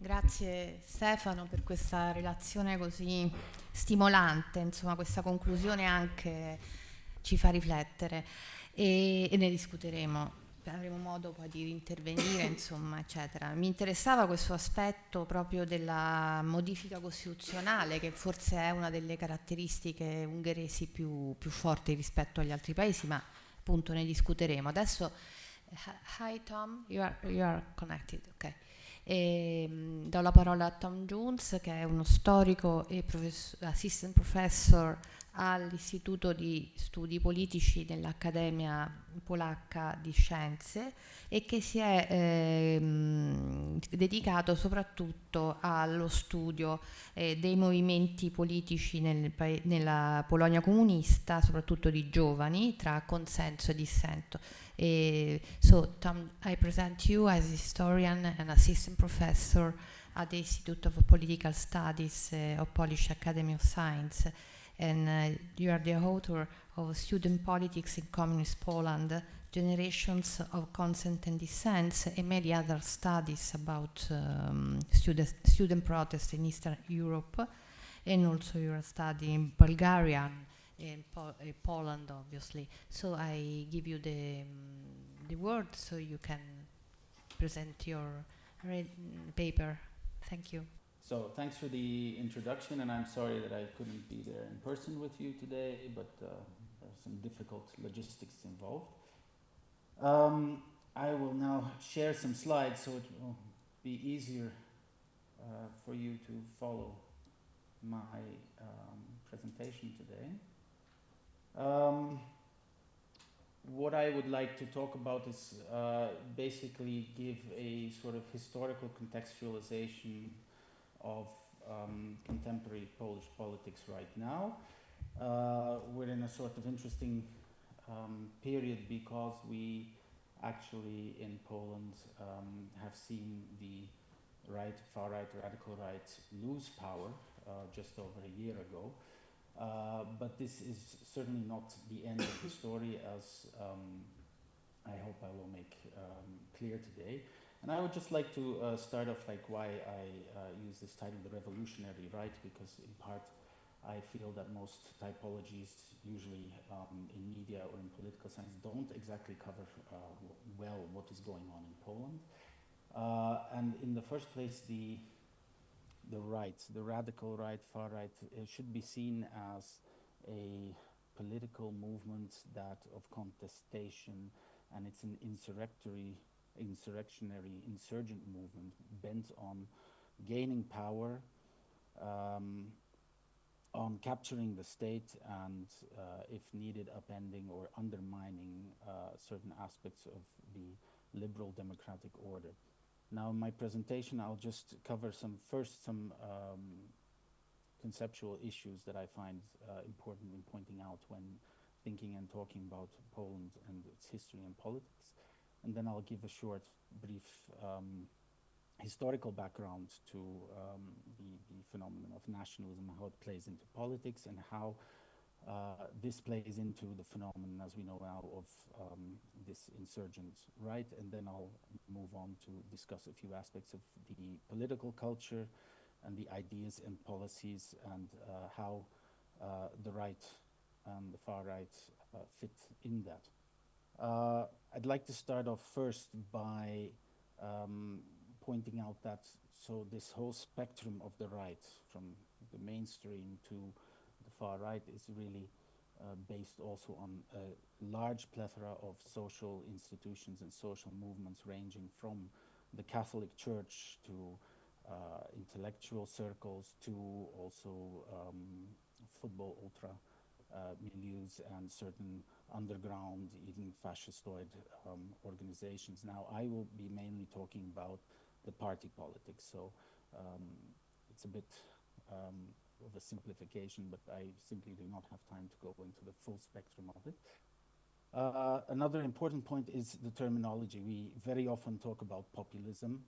Grazie Stefano per questa relazione così stimolante, insomma questa conclusione anche ci fa riflettere e ne discuteremo, avremo modo poi di intervenire, insomma, eccetera. Mi interessava questo aspetto proprio della modifica costituzionale, che forse è una delle caratteristiche ungheresi più forti rispetto agli altri paesi, ma appunto ne discuteremo. Adesso, hi Tom, you are connected, ok. Do la parola a Tom Jones, che è uno storico e assistant professor all'Istituto di Studi Politici dell'Accademia Polacca di Scienze e che si è dedicato soprattutto allo studio dei movimenti politici nella Polonia comunista, soprattutto di giovani, tra consenso e dissento. So, Tom, I present you as historian and assistant professor at the Institute of Political Studies of Polish Academy of Science, and you are the author of Student Politics in Communist Poland, Generations of Consent and Dissent, and many other studies about student protests in Eastern Europe, and also you are studying Bulgaria in Poland, obviously. So I give you the word so you can present your paper. Thank you. So thanks for the introduction, and I'm sorry that I couldn't be there in person with you today, but there are some difficult logistics involved. I will now share some slides so it will be easier for you to follow my presentation today. What I would like to talk about is basically give a sort of historical contextualization of contemporary Polish politics right now. We're in a sort of interesting period because we actually in Poland have seen the right, far right, radical right lose power just over a year ago. But this is certainly not the end of the story, as I hope I will make clear today. And I would just like to start off like why I use this title, The Revolutionary Right, because in part I feel that most typologies, usually in media or in political science, don't exactly cover well what is going on in Poland. And in the first place, the right, the radical right, far right, should be seen as a political movement that of contestation, and it's an insurgent movement bent on gaining power, on capturing the state, and if needed, upending or undermining certain aspects of the liberal democratic order. Now in my presentation I'll just cover some conceptual issues that I find important in pointing out when thinking and talking about Poland and its history and politics. And then I'll give a short, brief historical background to the phenomenon of nationalism, how it plays into politics, and how this plays into the phenomenon, as we know now, of this insurgent right. And then I'll move on to discuss a few aspects of the political culture and the ideas and policies, and how the right and the far right fit in that. I'd like to start off first by pointing out that this whole spectrum of the right, from the mainstream to the far right, is really based also on a large plethora of social institutions and social movements, ranging from the Catholic Church to intellectual circles, to also football ultra milieus and certain underground, even fascistoid organizations. Now I will be mainly talking about the party politics, so it's a bit of a simplification, but I simply do not have time to go into the full spectrum of it. Another important point is the terminology. We very often talk about populism.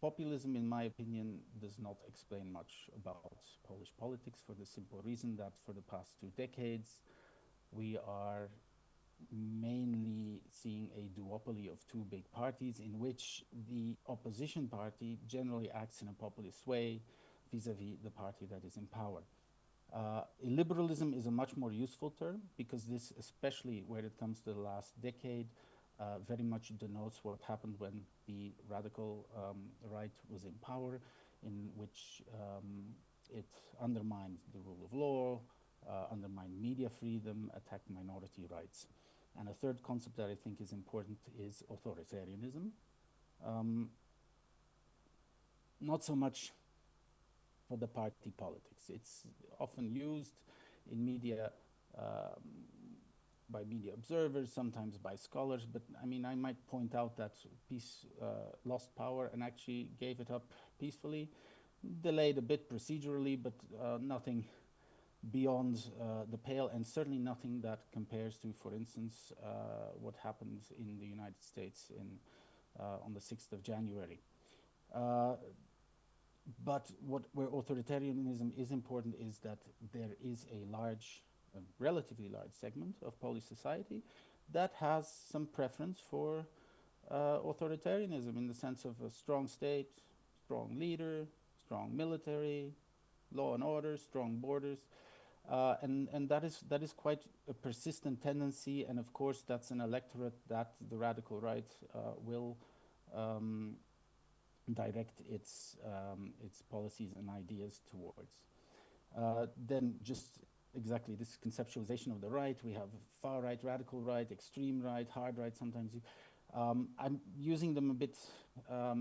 Populism, in my opinion, does not explain much about Polish politics, for the simple reason that for the past 2 decades we are mainly seeing a duopoly of two big parties in which the opposition party generally acts in a populist way vis-a-vis the party that is in power. Illiberalism is a much more useful term because this, especially when it comes to the last decade, very much denotes what happened when the radical right was in power, in which it undermined the rule of law, undermined media freedom, attacked minority rights. And a third concept that I think is important is authoritarianism. Not so much for the party politics. It's often used in media by media observers, sometimes by scholars, but I mean, I might point out that peace lost power and actually gave it up peacefully, delayed a bit procedurally, but nothing beyond the pale, and certainly nothing that compares to, for instance, what happened in the United States on the 6th of January. But where authoritarianism is important is that there is a relatively large segment of Polish society that has some preference for authoritarianism in the sense of a strong state, strong leader, strong military, law and order, strong borders. And that is quite a persistent tendency, and of course that's an electorate that the radical right will direct its policies and ideas towards. Then just exactly this conceptualization of the right, we have far right, radical right, extreme right, hard right sometimes. I'm using them a bit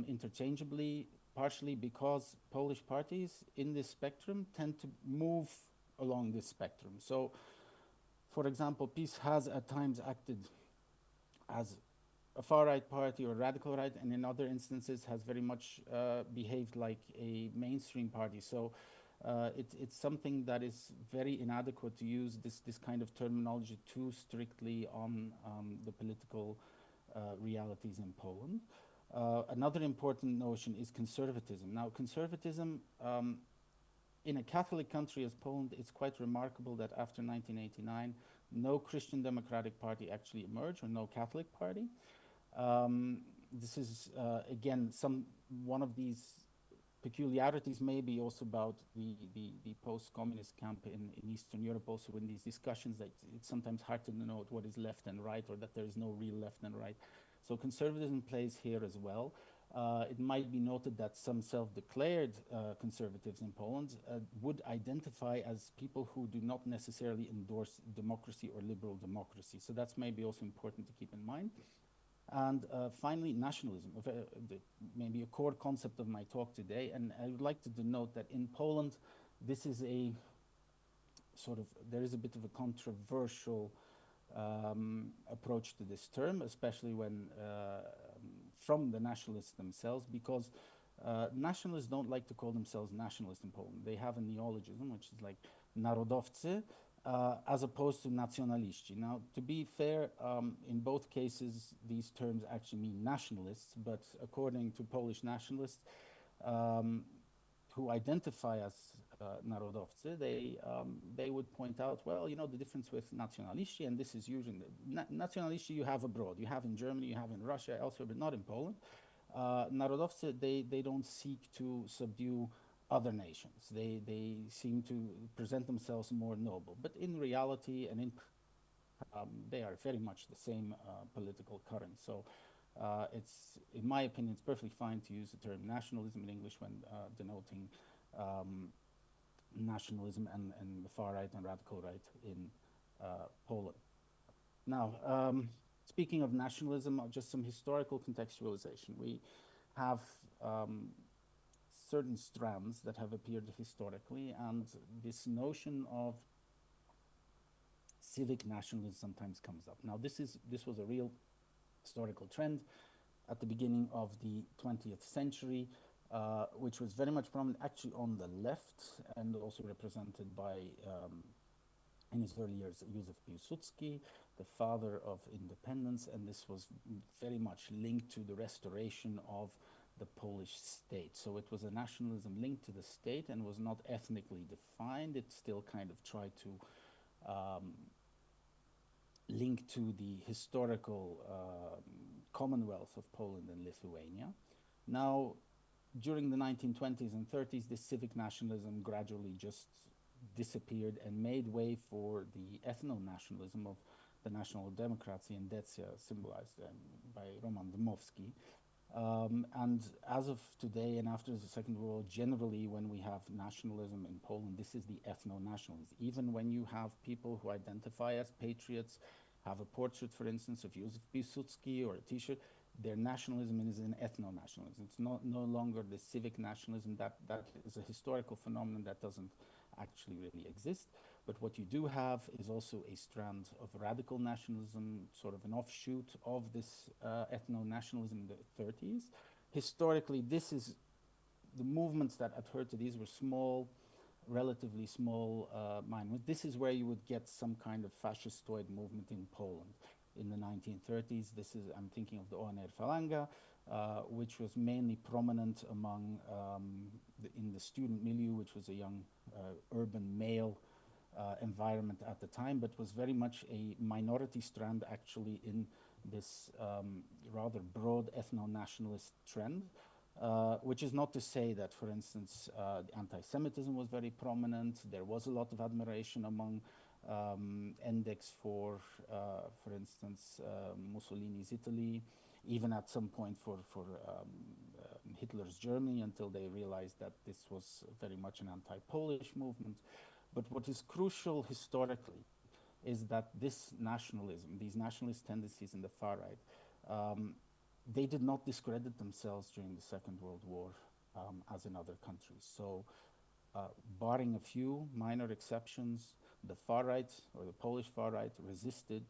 interchangeably, partially because Polish parties in this spectrum tend to move along this spectrum. So, for example, PiS has at times acted as a far-right party or radical right, and in other instances has very much behaved like a mainstream party. So it's something that is very inadequate to use this kind of terminology too strictly on the political realities in Poland. Another important notion is conservatism. Now, conservatism in a Catholic country as Poland, it's quite remarkable that after 1989, no Christian Democratic Party actually emerged, or no Catholic party. This is, again, one of these peculiarities maybe also about the post-communist camp in Eastern Europe, also in these discussions that it's sometimes hard to denote what is left and right, or that there is no real left and right. So conservatism plays here as well. It might be noted that some self-declared conservatives in Poland would identify as people who do not necessarily endorse democracy or liberal democracy. So that's maybe also important to keep in mind. And finally, nationalism, maybe a core concept of my talk today. And I would like to denote that in Poland, this is there is a bit of a controversial approach to this term, especially when from the nationalists themselves, because nationalists don't like to call themselves nationalists in Poland. They have a neologism, which is like narodowcy, as opposed to nacjonaliści. Now, to be fair, in both cases, these terms actually mean nationalists, but according to Polish nationalists who identify as narodowcy, they would point out, well, you know, the difference with nacjonaliści, and this is usually, nacjonaliści you have abroad, you have in Germany, you have in Russia, elsewhere, but not in Poland. Narodowcy, they don't seek to subdue other nations. They seem to present themselves more noble, but in reality and they are very much the same political current. So it's, in my opinion, it's perfectly fine to use the term nationalism in English when denoting nationalism and the far right and radical right in Poland. Now, speaking of nationalism, just some historical contextualization. We have certain strands that have appeared historically, and this notion of civic nationalism sometimes comes up. Now, this was a real historical trend at the beginning of the 20th century, which was very much prominent actually on the left, and also represented by, in his early years, Józef Piłsudski, the father of independence, and this was very much linked to the restoration of the Polish state. So it was a nationalism linked to the state and was not ethnically defined. It still kind of tried to linked to the historical Commonwealth of Poland and Lithuania. Now, during the 1920s and 30s, this civic nationalism gradually just disappeared and made way for the ethno-nationalism of the National Democracy and DESTRE, symbolized by Roman Dmowski. And as of today and after the Second World War, generally when we have nationalism in Poland, this is the ethno-nationalism. Even when you have people who identify as patriots, have a portrait, for instance, of Józef Piłsudski or a t-shirt, their nationalism is an ethno-nationalism. It's no longer the civic nationalism. That is a historical phenomenon that doesn't actually really exist. But what you do have is also a strand of radical nationalism, sort of an offshoot of this ethno-nationalism in the 30s. Historically, this is the movements that adhered to these were small, relatively small minor. This is where you would get some kind of fascistoid movement in Poland in the 1930s. This is, I'm thinking of the ONR Falanga, which was mainly prominent among, in the student milieu, which was a young urban male environment at the time, but was very much a minority strand actually in this rather broad ethno-nationalist trend. Which is not to say that, for instance, anti-Semitism was very prominent. There was a lot of admiration among index for instance, Mussolini's Italy, even at some point for Hitler's Germany, until they realized that this was very much an anti-Polish movement. But what is crucial historically is that this nationalism, these nationalist tendencies in the far right, they did not discredit themselves during the Second World War as in other countries. So barring a few minor exceptions, the far right, or the Polish far right, resisted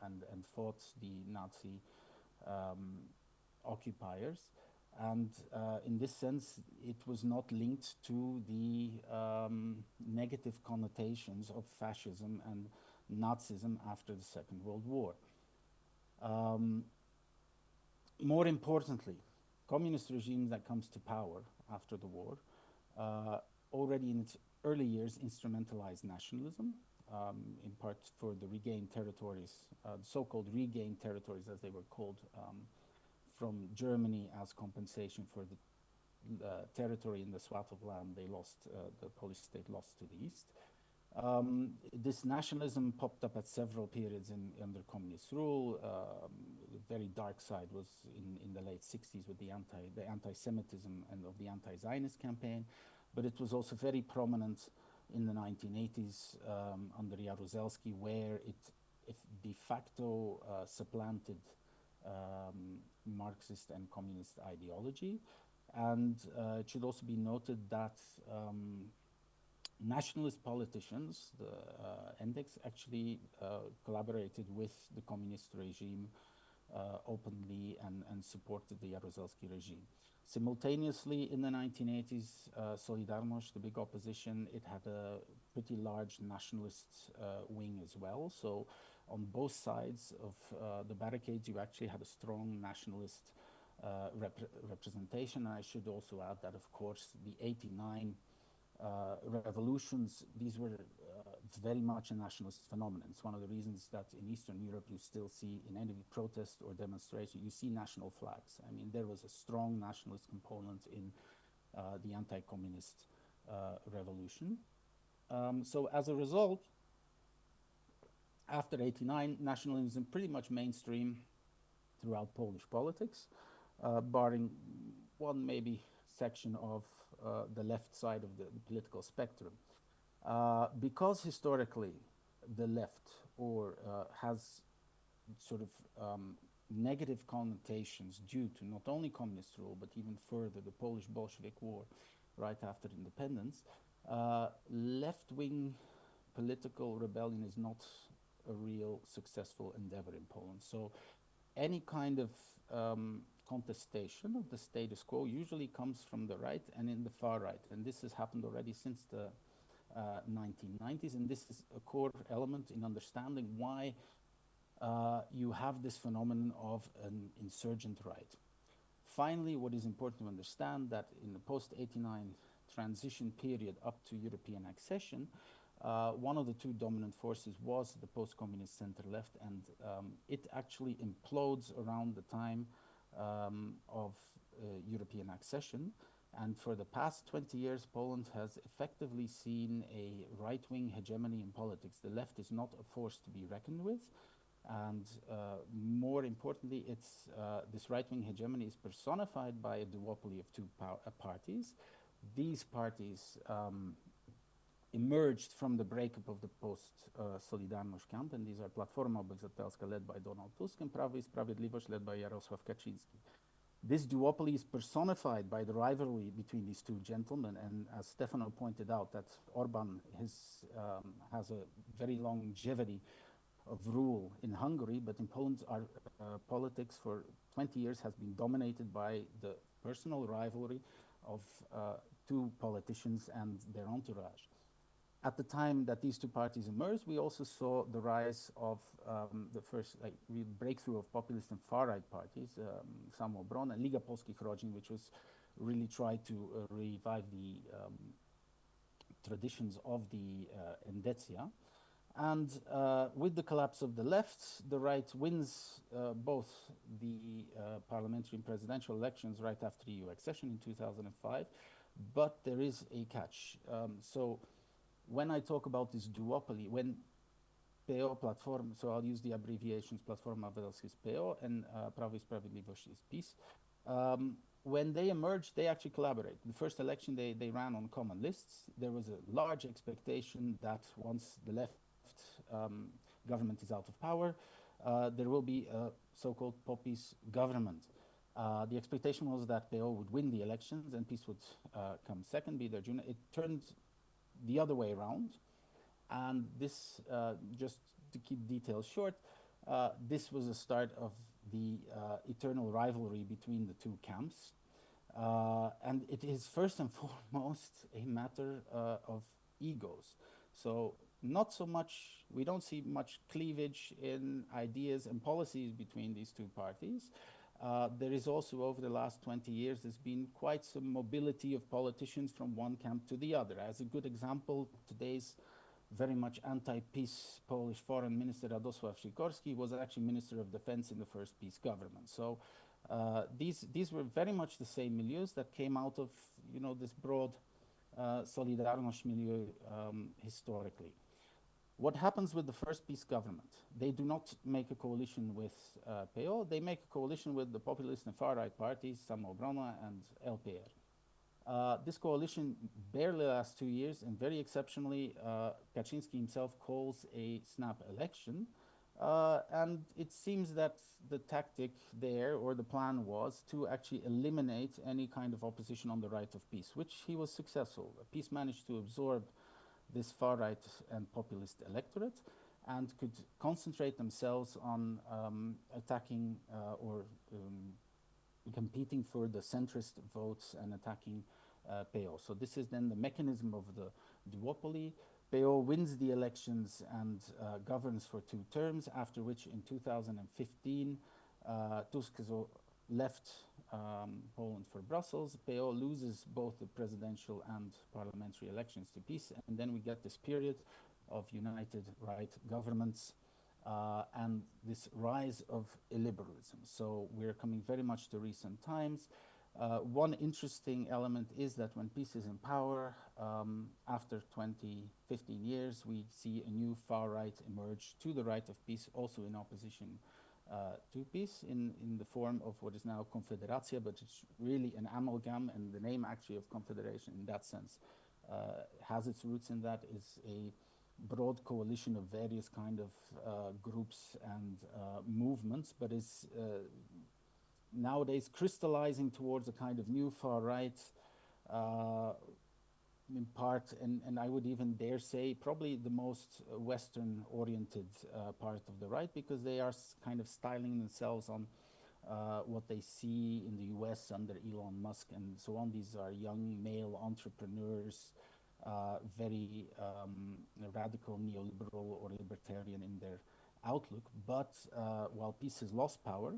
and fought the Nazi occupiers. And in this sense, it was not linked to the negative connotations of fascism and Nazism after the Second World War. More importantly, communist regime that comes to power after the war already in its early years instrumentalized nationalism, in part for the regained territories, so-called regained territories as they were called, from Germany as compensation for the territory in the swath of land they lost, the Polish state lost to the east. This nationalism popped up at several periods under communist rule. The very dark side was in the late 60s with the anti-Semitism and of the anti-Zionist campaign, but it was also very prominent in the 1980s under Jaruzelski, where it de facto supplanted Marxist and communist ideology. And it should also be noted that nationalist politicians, the index, actually collaborated with the communist regime openly and supported the Jaruzelski regime. Simultaneously, in the 1980s, Solidarność, the big opposition, it had a pretty large nationalist wing as well. So on both sides of the barricades, you actually had a strong nationalist representation. And I should also add that, of course, the 89 revolutions, these were very much a nationalist phenomenon. It's one of the reasons that in Eastern Europe you still see in any protest or demonstration, you see national flags. I mean, there was a strong nationalist component in the anti-communist revolution. So as a result, after 89, nationalism pretty much mainstream throughout Polish politics, barring one maybe section of the left side of the political spectrum. Because historically the left has sort of negative connotations due to not only communist rule, but even further the Polish Bolshevik War right after independence, left-wing political rebellion is not a real successful endeavor in Poland. So any kind of contestation of the status quo usually comes from the right and in the far right. And this has happened already since the 1990s. And this is a core element in understanding why you have this phenomenon of an insurgent right. Finally, what is important to understand that in the post-89 transition period up to European accession, one of the two dominant forces was the post-communist center-left, and it actually implodes around the time of European accession. And for the past 20 years, Poland has effectively seen a right-wing hegemony in politics. The left is not a force to be reckoned with. And more importantly, this right-wing hegemony is personified by a duopoly of two parties. These parties emerged from the breakup of the post-Solidarność camp, and these are Platforma Obywatelska led by Donald Tusk and Prawo i Sprawiedliwość led by Jarosław Kaczyński. This duopoly is personified by the rivalry between these two gentlemen, and as Stefano pointed out, that Orban has a very longevity of rule in Hungary, but in Poland, our politics for 20 years has been dominated by the personal rivalry of two politicians and their entourage. At the time that these two parties emerged, we also saw the rise of the first real breakthrough of populist and far-right parties, Samobron and Liga Polskich Rodzin, which was really tried to revive the traditions of the Endecja. And with the collapse of the left, the right wins both the parliamentary and presidential elections right after EU accession in 2005, but there is a catch. So when I talk about this duopoly, when PO platform, so I'll use the abbreviations Platforma Obywatelska is PO and Prawo i Sprawiedliwość is PiS, when they emerged, they actually collaborate. The first election, they ran on common lists. There was a large expectation that once the left government is out of power, there will be a so-called popis government. The expectation was that PO would win the elections and PiS would come second, be their junior. It turned the other way around, and this, just to keep details short, this was the start of the eternal rivalry between the two camps. And it is first and foremost a matter of egos. So not so much, we don't see much cleavage in ideas and policies between these two parties. There is also, over the last 20 years, there's been quite some mobility of politicians from one camp to the other. As a good example, today's very much anti-PiS Polish foreign minister Radosław Sikorski was actually Minister of Defense in the first PiS government. So these were very much the same milieus that came out of, you know, this broad Solidarność milieu historically. What happens with the first PiS government? They do not make a coalition with PO, they make a coalition with the populist and far-right parties, Samobrona and LPR. This coalition barely lasts 2 years, and very exceptionally, Kaczynski himself calls a snap election. And it seems that the tactic there, or the plan, was to actually eliminate any kind of opposition on the right of PiS, which he was successful. PiS managed to absorb this far-right and populist electorate and could concentrate themselves on attacking or competing for the centrist votes and attacking PO. So this is then the mechanism of the duopoly. PO wins the elections and governs for 2 terms, after which in 2015 Tusk has left Poland for Brussels. PO loses both the presidential and parliamentary elections to PiS, and then we get this period of united right governments and this rise of illiberalism. So we're coming very much to recent times. One interesting element is that when PiS is in power, after 15 years, we see a new far right emerge to the right of PiS, also in opposition to PiS, in the form of what is now Konfederacja, but it's really an amalgam, and the name actually of Confederation in that sense has its roots in that, is a broad coalition of various kind of groups and movements, but is nowadays crystallizing towards a kind of new far right, in part, and I would even dare say probably the most Western oriented part of the right, because they are kind of styling themselves on what they see in the US under Elon Musk and so on. These are young male entrepreneurs, very radical neoliberal or libertarian in their outlook. But while PiS has lost power,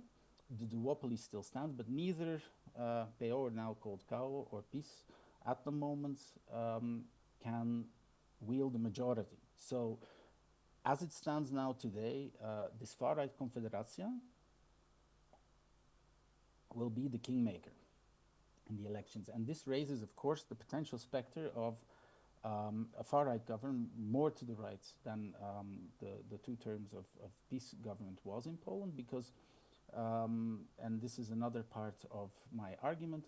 the duopoly still stands, but neither PO, or now called KO, or PiS, at the moment can wield the majority. So as it stands now today, this far-right Confederacja will be the kingmaker in the elections. And this raises, of course, the potential specter of a far-right government more to the right than the two terms of PiS government was in Poland, because, and this is another part of my argument,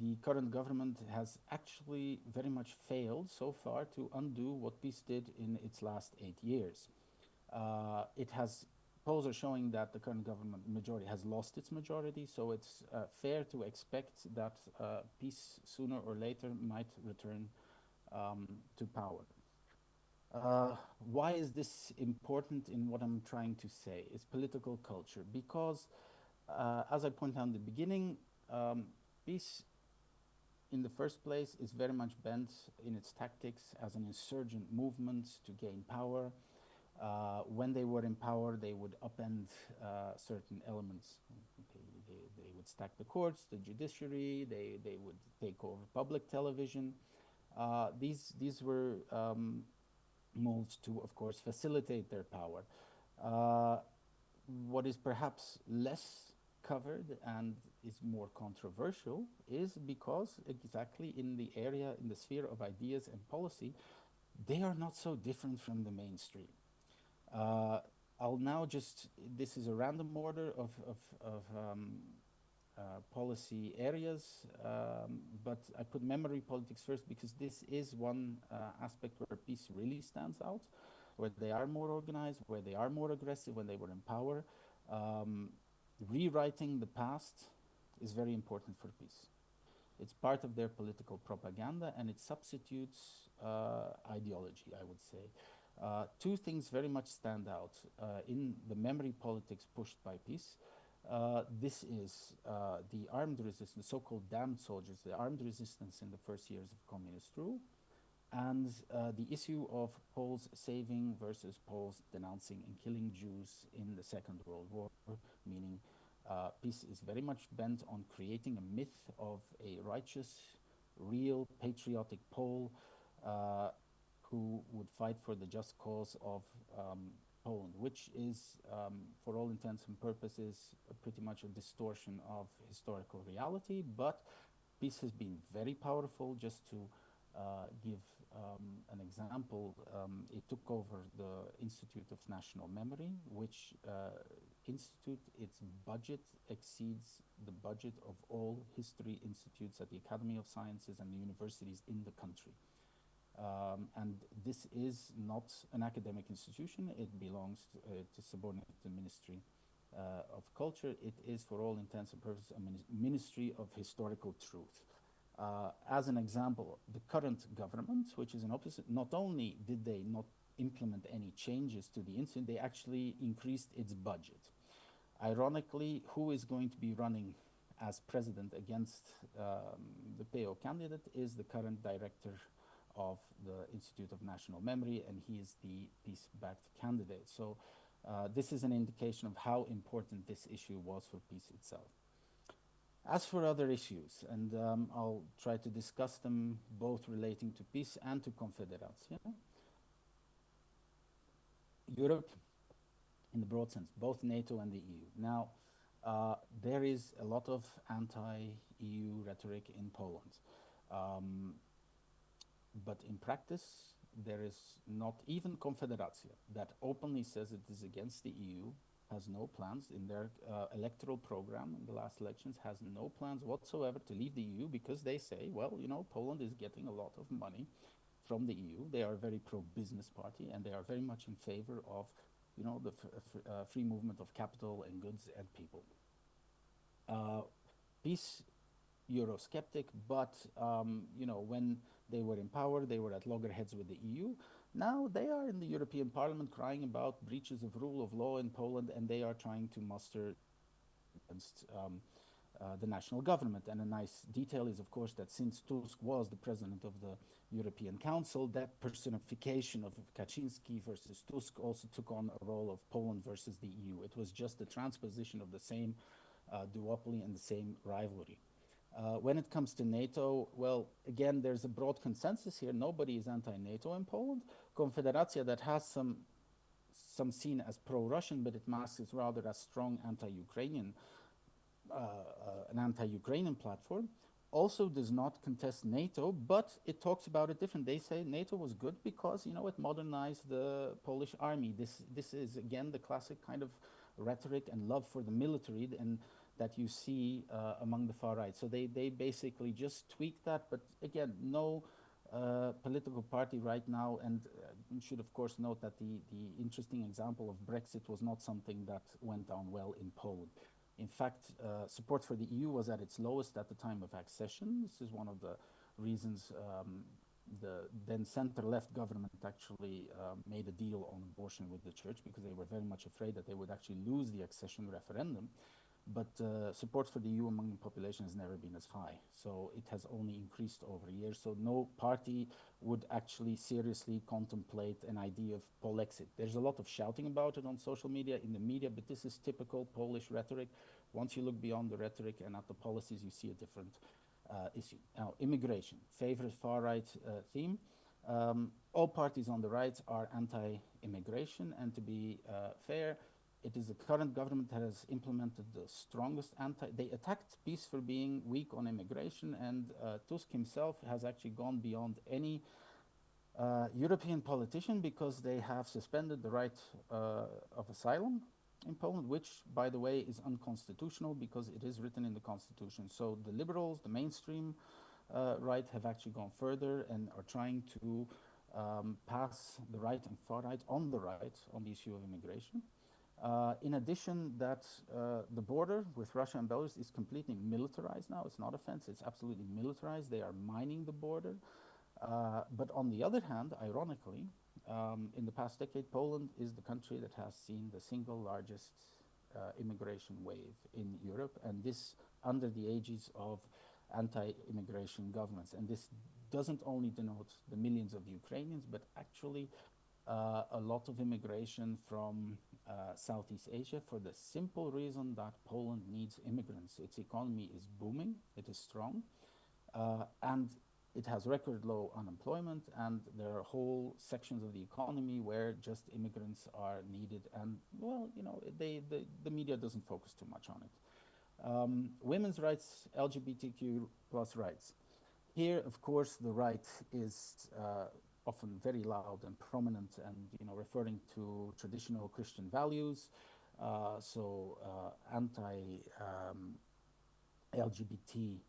the current government has actually very much failed so far to undo what PiS did in its last 8 years. It has polls are showing that the current government majority has lost its majority, so it's fair to expect that PiS sooner or later might return to power. Why is this important in what I'm trying to say? It's political culture, because as I pointed out in the beginning, PiS in the first place is very much bent in its tactics as an insurgent movement to gain power. When they were in power, they would upend certain elements. Okay, they would stack the courts, the judiciary, they would take over public television. These were moves to, of course, facilitate their power. What is perhaps less covered and is more controversial is because exactly in the area, in the sphere of ideas and policy, they are not so different from the mainstream. I'll now just, this is a random order of policy areas, but I put memory politics first because this is one aspect where PiS really stands out, where they are more organized, where they are more aggressive when they were in power. Rewriting the past is very important for PiS. It's part of their political propaganda, and it substitutes ideology, I would say. Two things very much stand out in the memory politics pushed by PiS. This is the armed resistance, so-called damned soldiers, the armed resistance in the first years of communist rule, and the issue of Poles saving versus Poles denouncing and killing Jews in the Second World War, meaning PiS is very much bent on creating a myth of a righteous, real, patriotic Pole who would fight for the just cause of Poland, which is, for all intents and purposes, pretty much a distortion of historical reality. But PiS has been very powerful. Just to give an example, it took over the Institute of National Memory, which institute, its budget exceeds the budget of all history institutes at the Academy of Sciences and the universities in the country. And this is not an academic institution. It belongs to subordinate to the Ministry of Culture. It is, for all intents and purposes, a ministry of historical truth. As an example, the current government, which is an opposite, not only did they not implement any changes to the institute, they actually increased its budget. Ironically, who is going to be running as president against the PO candidate is the current director of the Institute of National Memory, and he is the PiS-backed candidate. So this is an indication of how important this issue was for PiS itself. As for other issues, and I'll try to discuss them both relating to PiS and to Confederacja. Europe, in the broad sense, both NATO and the EU. Now, there is a lot of anti-EU rhetoric in Poland. But in practice, there is not even Confederacja that openly says it is against the EU, has no plans in their electoral program in the last elections, has no plans whatsoever to leave the EU, because they say, well, you know, Poland is getting a lot of money from the EU. They are a very pro-business party, and they are very much in favor of, you know, the free movement of capital and goods and people. PiS, Eurosceptic, but you know, when they were in power, they were at loggerheads with the EU. Now they are in the European Parliament crying about breaches of rule of law in Poland, and they are trying to muster against the national government. And a nice detail is, of course, that since Tusk was the president of the European Council, that personification of Kaczynski versus Tusk also took on a role of Poland versus the EU. It was just the transposition of the same duopoly and the same rivalry. When it comes to NATO, well, again, there's a broad consensus here. Nobody is anti-NATO in Poland. Konfederacja, that has some seen as pro-Russian, but it masks rather as strong anti-Ukrainian, an anti-Ukrainian platform, also does not contest NATO, but it talks about it different. They say NATO was good because, you know, it modernized the Polish army. This is, again, the classic kind of rhetoric and love for the military and that you see among the far right. So they basically just tweak that, but again, no political party right now, and you should of course note that the interesting example of Brexit was not something that went down well in Poland. In fact, support for the EU was at its lowest at the time of accession. This is one of the reasons the then center-left government actually made a deal on abortion with the church, because they were very much afraid that they would actually lose the accession referendum. But support for the EU among the population has never been as high. So it has only increased over years. So no party would actually seriously contemplate an idea of Polexit. There's a lot of shouting about it on social media, in the media, but this is typical Polish rhetoric. Once you look beyond the rhetoric and at the policies, you see a different issue. Now, immigration, favorite far-right theme. All parties on the right are anti-immigration, and to be fair, it is the current government that has implemented the strongest they attacked PiS for being weak on immigration, and Tusk himself has actually gone beyond any European politician, because they have suspended the right of asylum in Poland, which, by the way, is unconstitutional because it is written in the constitution. So the liberals, the mainstream right, have actually gone further and are trying to pass the right and far right on the issue of immigration. In addition, that the border with Russia and Belarus is completely militarized now. It's not a fence, it's absolutely militarized. They are mining the border. But on the other hand, ironically, in the past decade, Poland is the country that has seen the single largest immigration wave in Europe, and this under the aegis of anti-immigration governments. And this doesn't only denote the millions of Ukrainians, but actually a lot of immigration from Southeast Asia, for the simple reason that Poland needs immigrants. Its economy is booming, it is strong, and it has record low unemployment, and there are whole sections of the economy where just immigrants are needed, and, well, you know, the media doesn't focus too much on it. Women's rights, LGBTQ plus rights. Here, of course, the right is often very loud and prominent, and, you know, referring to traditional Christian values. Anti-LGBT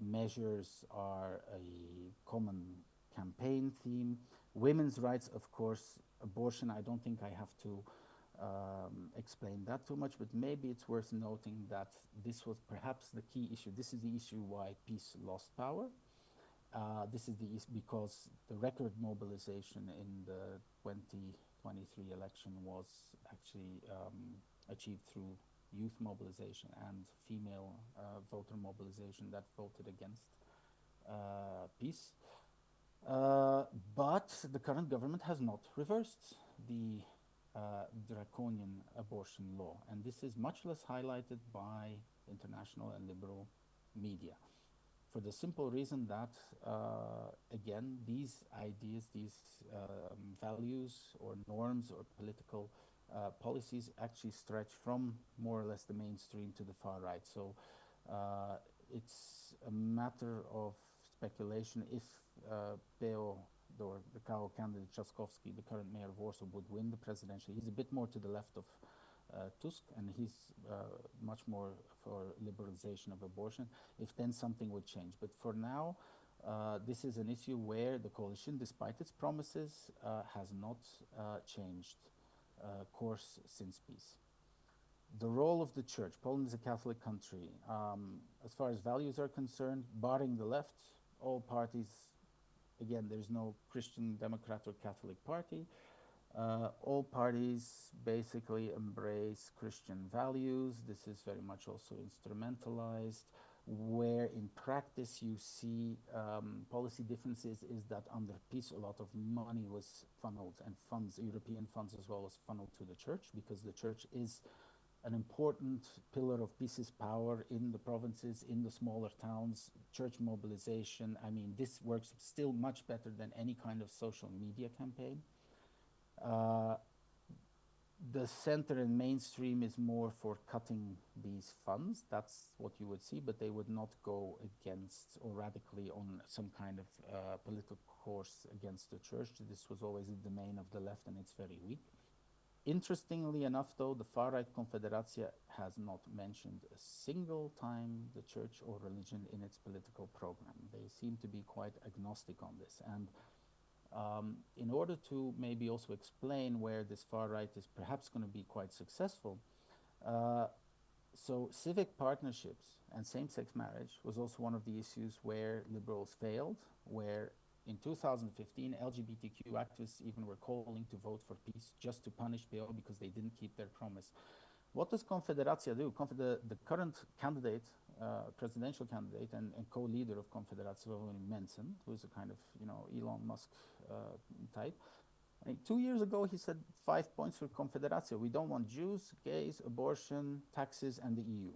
measures are a common campaign theme. Women's rights, of course, abortion, I don't think I have to explain that too much, but maybe it's worth noting that this was perhaps the key issue. This is the issue why PiS lost power. This is the issue because the record mobilization in the 2023 election was actually achieved through youth mobilization and female voter mobilization that voted against PiS. But the current government has not reversed the draconian abortion law, and this is much less highlighted by international and liberal media, for the simple reason that, again, these ideas, these values or norms or political policies actually stretch from more or less the mainstream to the far right. So it's a matter of speculation if PO, or the KO candidate Trzaskowski, the current mayor of Warsaw, would win the presidential. He's a bit more to the left of Tusk, and he's much more for liberalization of abortion, if then something would change. But for now, this is an issue where the coalition, despite its promises, has not changed course since peace. The role of the church. Poland is a Catholic country. As far as values are concerned, barring the left, all parties, again, there's no Christian, Democrat, or Catholic party. All parties basically embrace Christian values. This is very much also instrumentalized. Where in practice you see policy differences is that under PiS a lot of money was funneled, and funds, European funds as well, was funneled to the church, because the church is an important pillar of PIS's power in the provinces, in the smaller towns, church mobilization. I mean, this works still much better than any kind of social media campaign. The center and mainstream is more for cutting these funds. That's what you would see, but they would not go against or radically on some kind of political course against the church. This was always the domain of the left, and it's very weak. Interestingly enough, though, the far-right Confederația has not mentioned a single time the church or religion in its political program. They seem to be quite agnostic on this. And in order to maybe also explain where this far-right is perhaps going to be quite successful, so civic partnerships and same-sex marriage was also one of the issues where liberals failed, where in 2015, LGBTQ activists even were calling to vote for peace just to punish PO because they didn't keep their promise. What does Confederația do? The current candidate, presidential candidate and co-leader of Confederația, Mensen, who is a kind of, Elon Musk type. 2 years ago, he said 5 points for Confederația. We don't want Jews, gays, abortion, taxes, and the EU.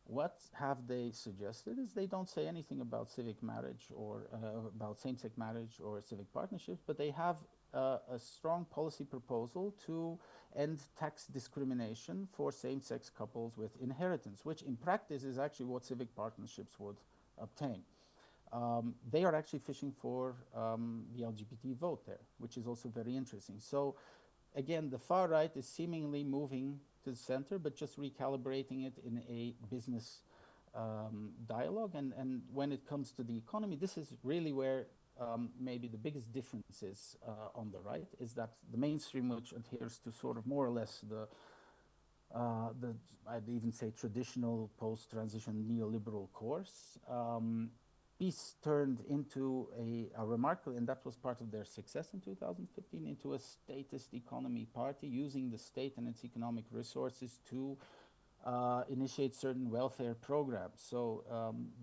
What have they suggested is they don't say anything about civic marriage or about same-sex marriage or civic partnerships, but they have a strong policy proposal to end tax discrimination for same-sex couples with inheritance, which in practice is actually what civic partnerships would obtain. They are actually fishing for the LGBT vote there, which is also very interesting. So again, the far right is seemingly moving to the center, but just recalibrating it in a business dialogue. And when it comes to the economy, this is really where maybe the biggest difference is on the right, is that the mainstream, which adheres to sort of more or less the I'd even say traditional post-transition neoliberal course, PiS turned into a remarkable, and that was part of their success in 2015, into a statist economy party, using the state and its economic resources to initiate certain welfare programs. So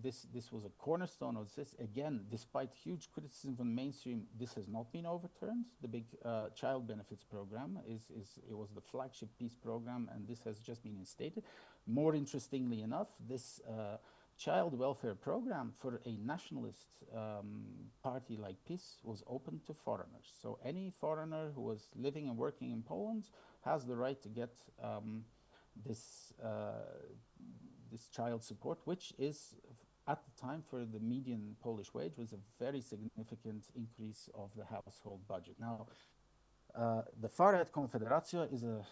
this was a cornerstone of this. Again, despite huge criticism from the mainstream, this has not been overturned. The big child benefits program it was the flagship PiS program, and this has just been instated. More interestingly enough, this child welfare program for a nationalist party like PiS was open to foreigners. So any foreigner who was living and working in Poland has the right to get this child support, which is at the time for the median Polish wage was a very significant increase of the household budget. Now, the far-right Confederația is a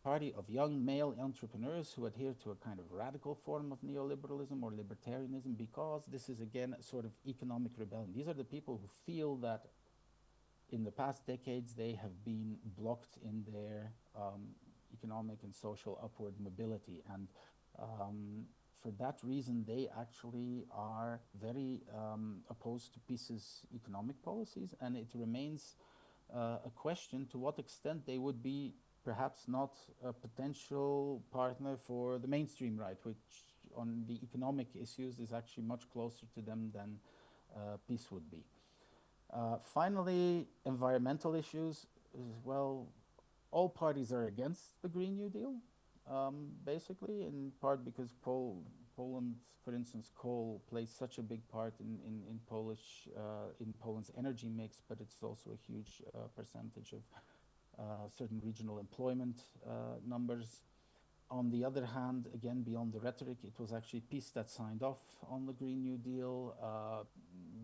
party of young male entrepreneurs who adhere to a kind of radical form of neoliberalism or libertarianism, because this is again a sort of economic rebellion. These are the people who feel that in the past decades they have been blocked in their economic and social upward mobility, and for that reason they actually are very opposed to PiS's economic policies, and it remains a question to what extent they would be perhaps not a potential partner for the mainstream right, which on the economic issues is actually much closer to them than PiS would be. Finally, environmental issues, well, all parties are against the Green New Deal, basically, in part because Poland, for instance, coal plays such a big part in Poland's energy mix, but it's also a huge percentage of certain regional employment numbers. On the other hand, again, beyond the rhetoric, it was actually PiS that signed off on the Green New Deal.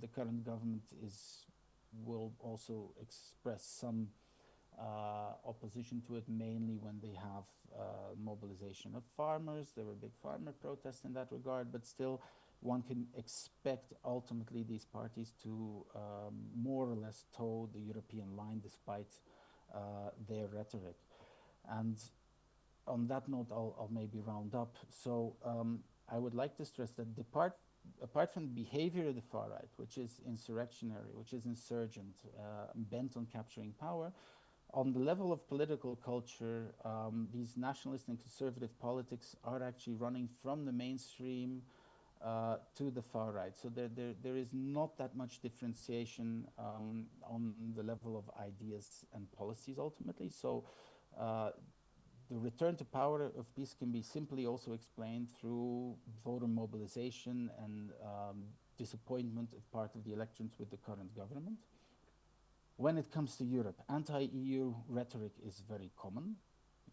The current government will also express some opposition to it, mainly when they have mobilization of farmers. There were big farmer protests in that regard, but still one can expect ultimately these parties to more or less toe the European line despite their rhetoric. And on that note, I'll maybe round up. So I would like to stress that apart from the behavior of the far right, which is insurrectionary, which is insurgent, bent on capturing power, on the level of political culture, these nationalist and conservative politics are actually running from the mainstream to the far right. So there is not that much differentiation on the level of ideas and policies ultimately. So the return to power of peace can be simply also explained through voter mobilization and disappointment of part of the elections with the current government. When it comes to Europe, anti-EU rhetoric is very common,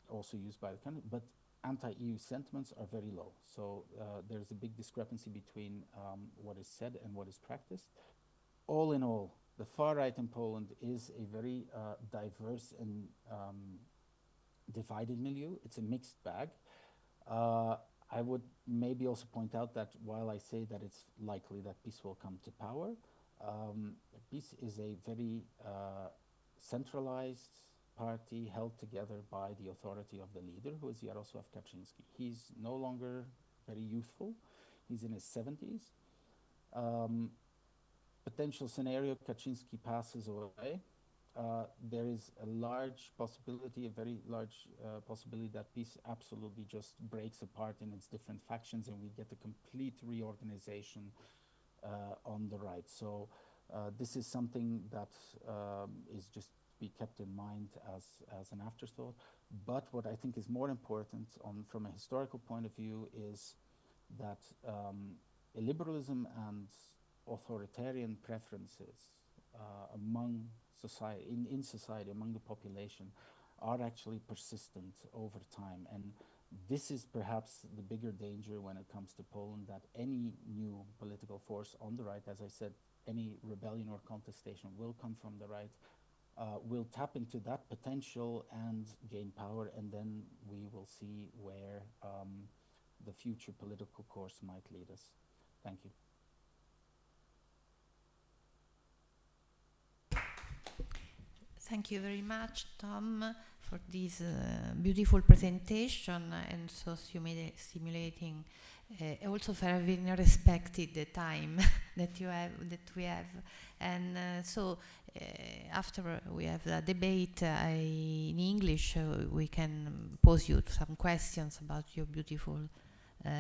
also used by the country, but anti-EU sentiments are very low. So there's a big discrepancy between what is said and what is practiced. All in all, the far right in Poland is a very diverse and divided milieu. It's a mixed bag. I would maybe also point out that while I say that it's likely that peace will come to power, peace is a very centralized party held together by the authority of the leader, who is Jarosław Kaczynski. He's no longer very youthful. He's in his 70s. Potential scenario, Kaczynski passes away. There is a large possibility, a very large possibility that peace absolutely just breaks apart in its different factions and we get a complete reorganization on the right. So this is something that is just to be kept in mind as an afterthought. But what I think is more important from a historical point of view is that illiberalism and authoritarian preferences among society, in society, among the population, are actually persistent over time. And this is perhaps the bigger danger when it comes to Poland, that any new political force on the right, as I said, any rebellion or contestation will come from the right, will tap into that potential and gain power, and then we will see where the future political course might lead us. Thank you. Thank you very much, Tom, for this beautiful presentation and so stimulating. Also for having respected the time that we have, and so after we have the debate in English, we can pose you some questions about your beautiful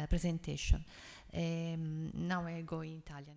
presentation. Now I go in Italian.